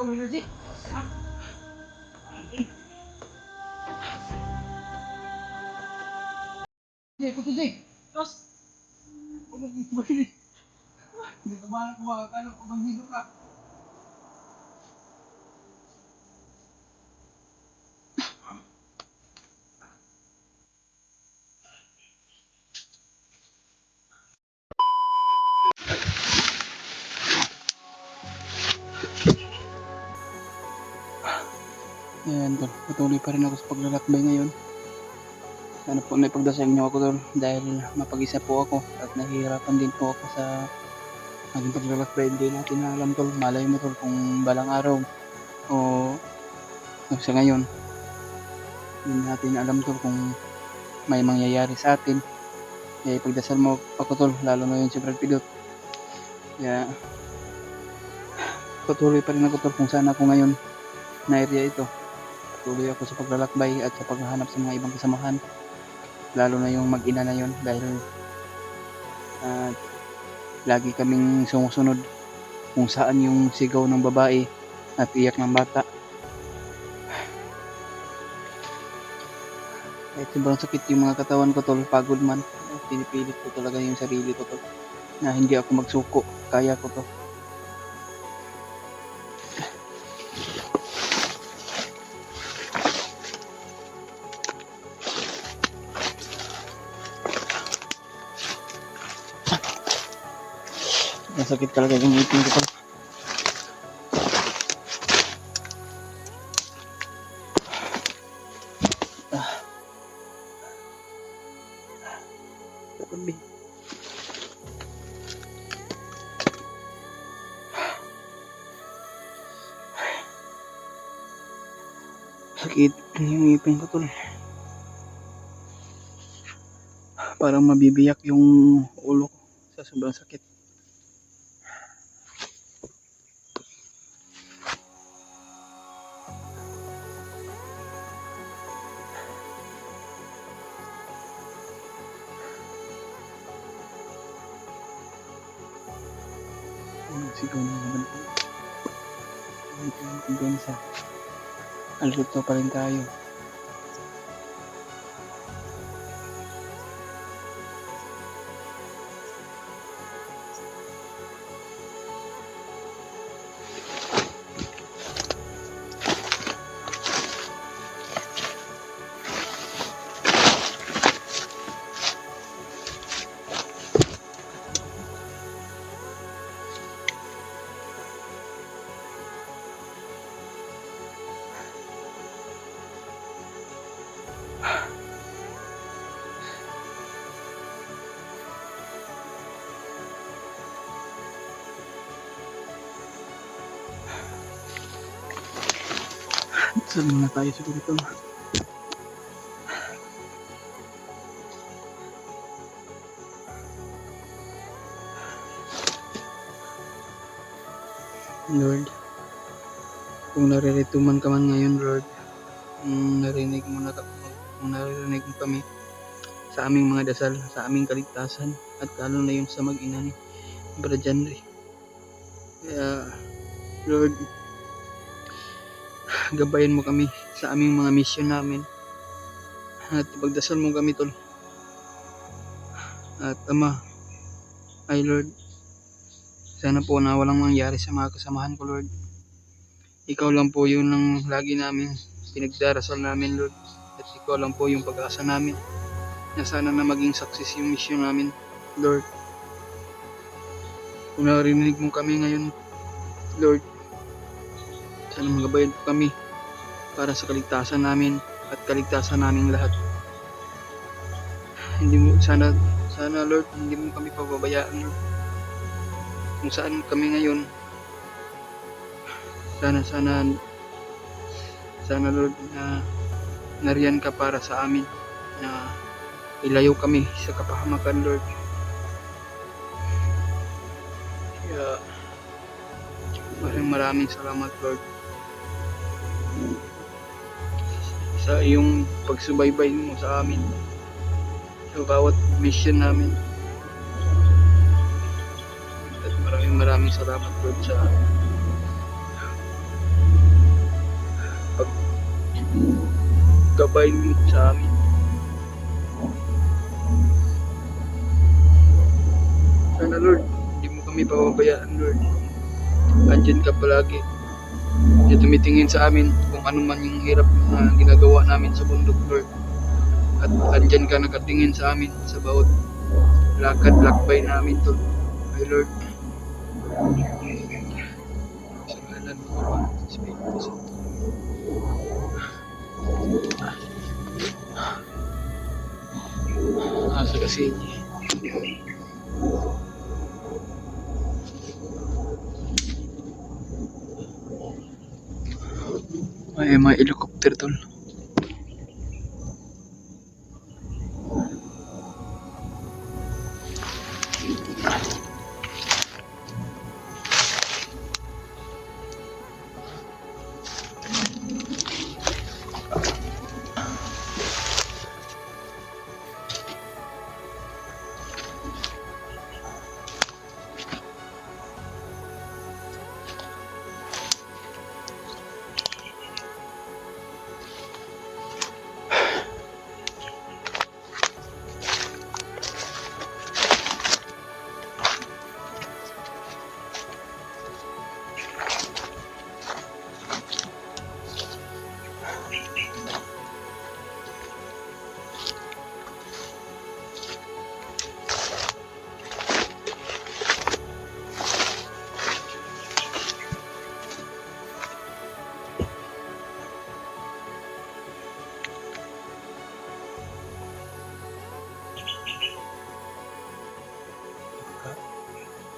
Energy. Jay, puto Jay. Terus. Begini. Hindi ka ba kuha ka ng paghido ka? Ayan tol, patuloy pa rin ako sa paglalakbay ngayon. Sana po may pagdasal niyo ako tol, dahil mapag-isa po ako at nahihirapan din po ako sa aking paglalakbay. Hindi natin alam tol, malay mo tol kung balang araw o sa ngayon. Hindi natin alam tol kung may mangyayari sa atin. Kaya ipagdasal mo ako tol, lalo na yun si Brad Pidot. Kaya patuloy pa rin ako tol kung saan ako ngayon na area ito. Patuloy ako sa paglalakbay at sa paghahanap sa mga ibang kasamahan, lalo na yung mag-ina na yun, dahil lagi kaming sumusunod kung saan yung sigaw ng babae at iyak ng bata. Kahit sobrang sakit yung mga katawan ko tol, pagod man, pinipilit ko talaga yung sarili ko tol, na hindi ako magsuko, kaya ko to. Masakit talaga yung ngipin ko tol. Sakit yung ngipin ko tol. Parang mabibiyak yung ulo ko sa sobrang sakit. Sigaw ng mga banta. Hindi ko yung kumpensa. Aluto pa rin tayo. Saan muna tayo siguro ito? Lord, kung naririto man ka man ngayon Lord, kung narinig mo kami sa aming mga dasal, sa aming kaligtasan, at lalo na yun sa mag-ina ni Brad Janry. Kaya Lord, gabayan mo kami sa aming mga mission namin at ipagdasal mo kami tol. At Ama, ay Lord, sana po na walang mangyari sa mga kasamahan ko Lord. Ikaw lang po yun ang lagi namin pinagdarasal namin Lord, at ikaw lang po yung pag-asa namin na sana na maging success yung mission namin Lord. Kung narinig mo kami ngayon Lord, sana magabayan po kami para sa kaligtasan namin at kaligtasan naming lahat. Sana Lord, hindi mo kami pababayaan Lord. Kung saan kami ngayon, sana Lord na nariyan ka para sa amin, na ilayo kami sa kapahamakan Lord. Kaya maraming salamat Lord sa iyong pagsubaybay mo sa amin sa bawat mission namin. At maraming salamat Lord gabay sa amin. Sana Lord, hindi mo kami pababayaan Lord. Andyan ka palagi. Hindi tumitingin sa amin kung ano man yung hirap na ginagawa namin sa bundok Lord. At andyan ka nakatingin sa amin sa bawat lakad-lakbay namin to. Ay Lord, sa ngalan mo Ama, sa Espiritu Santo. Asa kasi may helicopter tol.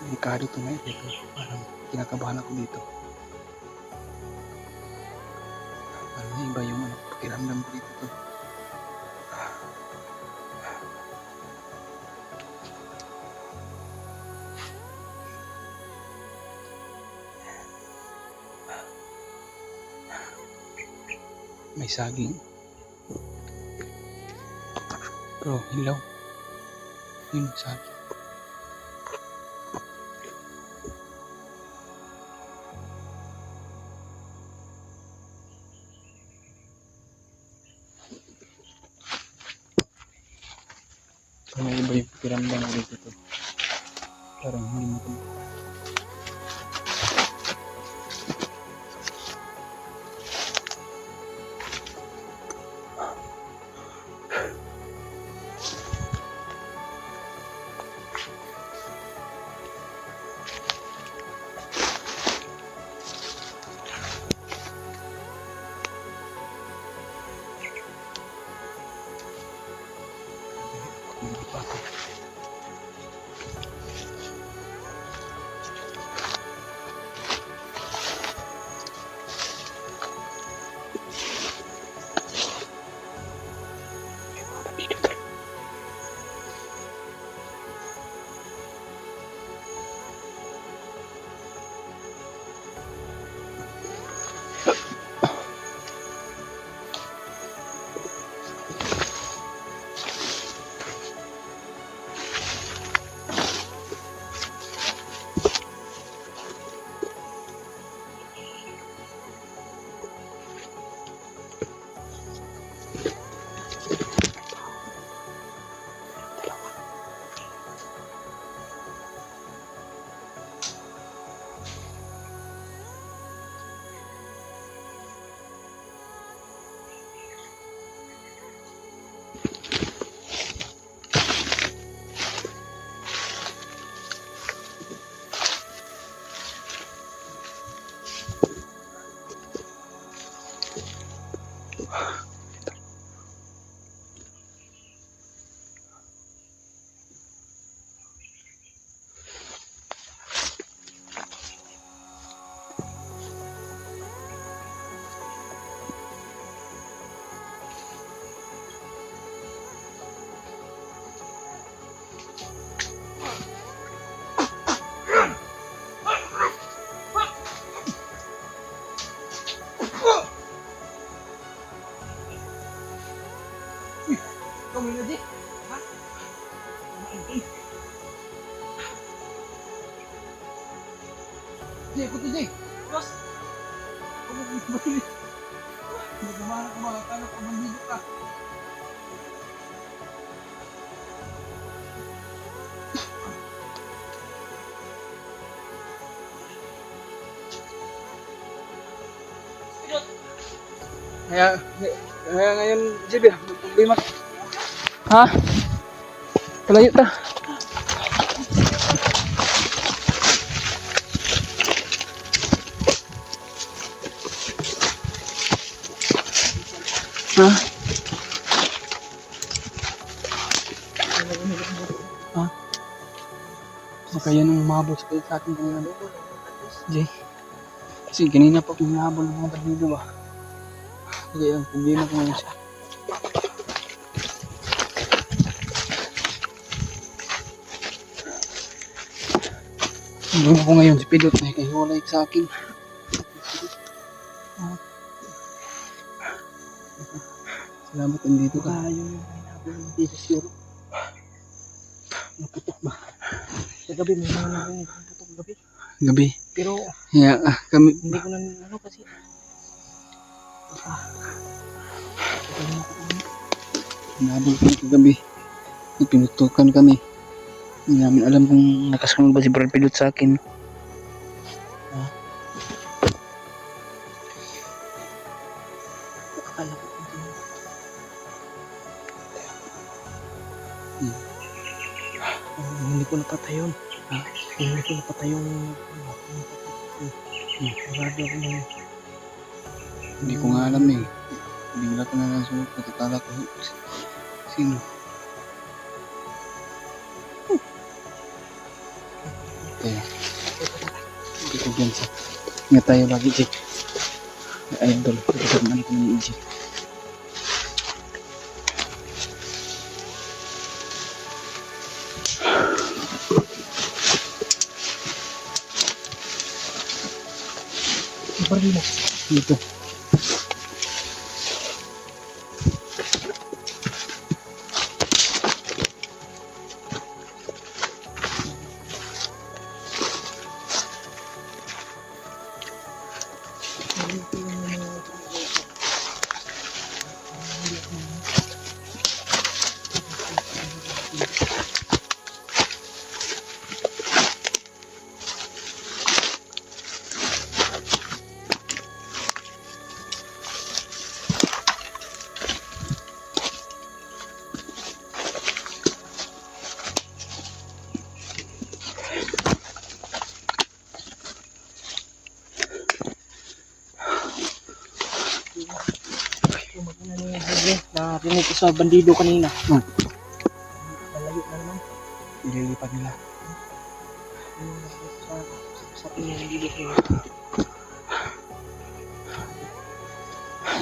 Delikado to na ito. Parang kinakabahan ako dito. Parang iba yung pakiramdam ko dito to. May saging. Pero hilaw. Yun saging. So, may iba yung pakiramdam ko dito to. Parang hindi mo to. Kami na di. Ha? Jay, puto Jay. Terus. Kamu mati. Nagmamahal ka ba? Akala ko bandido ka. Kaya, kaya ngayon, JB, may problema. Ha? Palayo ta. Ha? Ha? Baka yan ang umabot sa akin kanina. Jay. Kasi kanina pa akong nahabol ng mga bandido ba. Kaya ang problema ko ngayon siya. Problema ko ngayon si Pidot na ikahiwalay sa akin. Salamat nandito ka. Yun yung hinahabol ng dito siguro. Naputok ba? Sa gabi, may mga narinig ng putok gabi. Gabi. Pero Kaya kami. hindi ko na ano kasi. Nahabol kami kagabi. Pinutukan kami. Hindi namin alam kung nakasunod ba si Brad Pidot sa akin. Akala ko kung sino. Hindi ko napatay yun. Hindi ko napatay yung sarado ko na. Hindi ko nga alam eh. Bigla ko na lang sumunod. Natatala ko. Sino? Kaya. Hindi ko dyan sa. Ingat tayo lagi, Jake. Ay, idol. Pagkakaman ko ni Jake. Baril mo. Dito. Narinig ko sa bandido kanina. Nalayo na naman. Ililipat nila. Sa bandido kanina.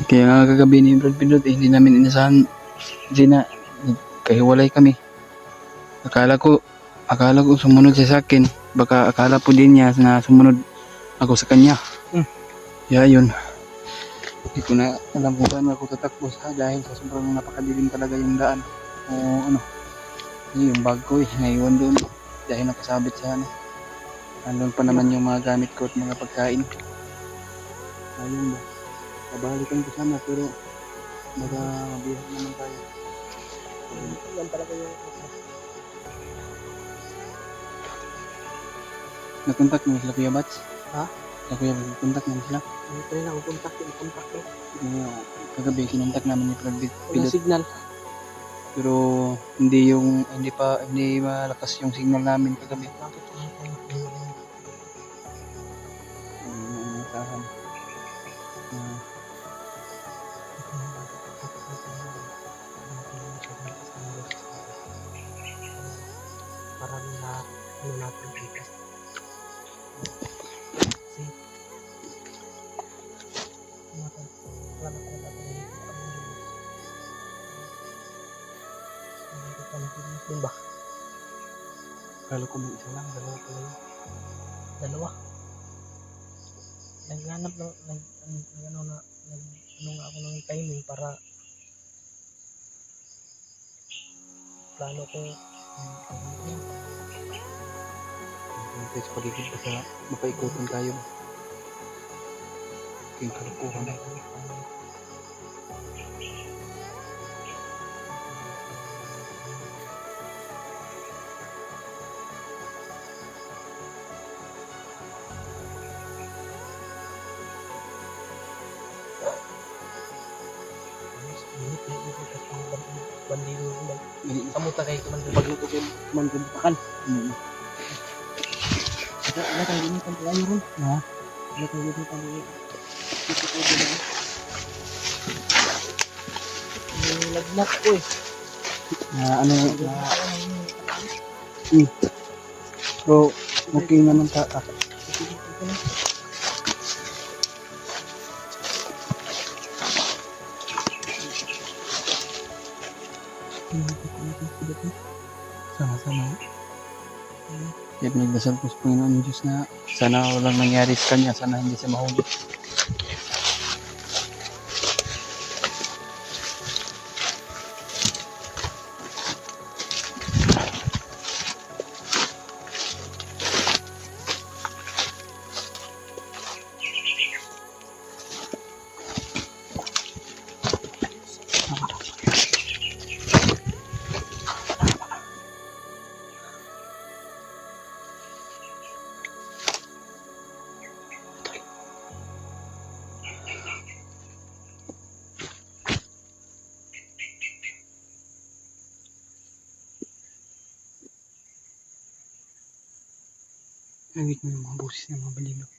Kaya nga kagabi ni Brad Pidot eh, hindi namin inasahan. Hindi na. Kahiwalay kami. Akala ko sumunod siya sa akin. Baka akala po din niya na sumunod ako sa kanya. Kaya yun. Hindi ko na alam kung paano ako tatakbo dahil sa sobrang napakadilim talaga yung daan. O ano. Yung bag ko eh, naiwan doon. Dahil nakasabit sa ano. Andun pa naman yung mga gamit ko at mga pagkain. Ayun ba. Pabalikan ko sana pero baka mabiyak naman tayo. Yan talaga yung Nakontak mo sila Kuya Bats? Ha? Sa Kuya Bats, nakontak mo sila? Hindi ko rin ako contact ko. Kagabi, kinontak namin yung Brad Walang Pidot. signal. Pero hindi malakas yung signal namin kagabi. Bakit? Nasahan. Para na ano natin dito. Yun ba? Kala ko may isa lang, dalawa pala yun. Dalawa. Naghanap ng ano nga ako ng timing para plano ko Hintay sa paligid baka mapaikutan tayo. Kaya kalukuhan na. kamuta kay Commander Bagluto kay Commander Bakan. Wala kang ginitan ko ayo ron. Ha? Wala kang ginitan ko. Dito ko din. Lagnat ko eh. Ano, bro, okay naman ta. Sama-sama. Kaya nagdasal ko sa Panginoon Diyos na sana walang nangyari sa kanya, sana hindi siya mahuli. Nangit mo yung mga boses ng mga balino.